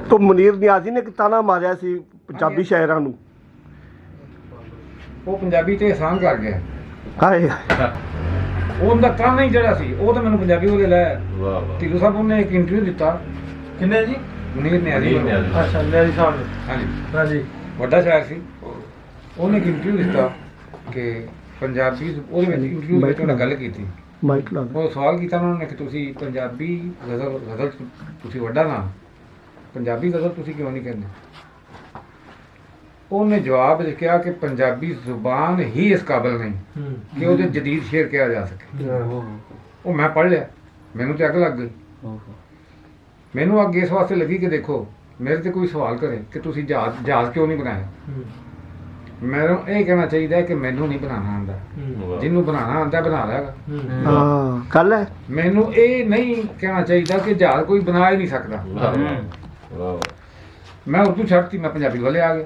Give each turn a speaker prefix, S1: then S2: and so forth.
S1: तो मुनीर नियाज़ी ने एक ताना मारिया सी पंजाबी शायरां नूं।
S2: ਉਹ ਪੰਜਾਬੀ ਤੇ ਆਸਾਨ ਕਰ ਗਿਆ।
S1: हाय
S2: ਉਹਦਾ ਕੰਮ ਹੀ ਜਿਹੜਾ ਸੀ ਉਹ ਤਾਂ ਮੈਨੂੰ ਪੰਜਾਬੀ ਵਾਲੇ ਲੈ ਢਿੱਲੋਂ ਸਾਹਿਬ ਉਹਨੇ ਇੱਕ ਇੰਟਰਵਿਊ ਦਿੱਤਾ।
S3: ਕਿੰਨੇ ਜੀ?
S2: ਮੁਨੀਰ ਨਿਆਜ਼ੀ।
S3: ਅੱਛਾ ਨਿਆਜ਼ੀ ਸਾਹਿਬ ਨੇ।
S2: ਹਾਂਜੀ
S3: ਹਾਂਜੀ
S2: ਵੱਡਾ ਸ਼ਾਇਰ ਸੀ। ਉਹਨੇ ਇੱਕ ਇੰਟਰਵਿਊ ਦਿੱਤਾ ਕਿ ਪੰਜਾਬੀ ਉਹਦੇ ਵਿੱਚ ਇੰਟਰਵਿਊ ਵਿੱਚ ਉਹਨਾਂ ਗੱਲ ਕੀਤੀ।
S1: माइक ला
S2: ਉਹ ਸਵਾਲ ਕੀਤਾ ਉਹਨਾਂ ਨੇ ਕਿ ਤੁਸੀਂ ਪੰਜਾਬੀ ਗਜ਼ਲ ਤੁਸੀਂ ਵੱਡਾ ਨਾ ਪੰਜਾਬੀ ਗਜ਼ਲ ਤੁਸੀਂ ਕਿਉਂ ਨਹੀਂ ਕਹਿੰਦੇ? ਉਹਨੇ ਜਵਾਬ ਵਿੱਚ ਕਿਹਾ ਕਿ ਪੰਜਾਬੀ ਜ਼ੁਬਾਨ ਹੀ ਇਸ ਕਾਬਿਲ ਨਹੀਂ ਕਿ ਉਹਦੇ ਜਦੀਦ ਸ਼ੇਰ ਕਿਹਾ ਜਾ ਸਕੇ। ਉਹ ਮੈਂ ਪੜ੍ਹ ਲਿਆ, ਮੈਨੂੰ ਤੇ ਅੱਗ ਲੱਗ ਗਈ। ਮੈਨੂੰ ਅੱਗ ਇਸ ਵਾਸਤੇ ਲੱਗੀ ਕਿ ਦੇਖੋ ਮੇਰੇ ਤੇ ਕੋਈ ਸਵਾਲ ਕਰੇ ਕਿ ਤੁਸੀਂ ਜਹਾਜ਼ ਕਿਉਂ ਨਹੀਂ ਬਣਾਇਆ। ਮੈਨੂੰ ਇਹ ਕਹਿਣਾ ਚਾਹੀਦਾ ਕਿ ਮੈਨੂੰ ਨਹੀਂ ਬਣਾਉਣਾ ਆਉਂਦਾ, ਜਿਹਨੂੰ ਬਣਾਉਣਾ ਆਉਂਦਾ ਬਣਾ ਲੈਗਾ।
S1: हाँ कल है
S2: ਮੈਨੂੰ ਇਹ ਨਹੀਂ ਕਹਿਣਾ ਚਾਹੀਦਾ ਕਿ ਜਹਾਜ਼ ਕੋਈ ਬਣਾ ਹੀ ਨਹੀਂ ਸਕਦਾ। ਮੈਂ ਉਰਦੂ ਛੱਡਤੀ, ਮੈਂ ਪੰਜਾਬੀ ਵਾਲੇ ਆ ਗਿਆ।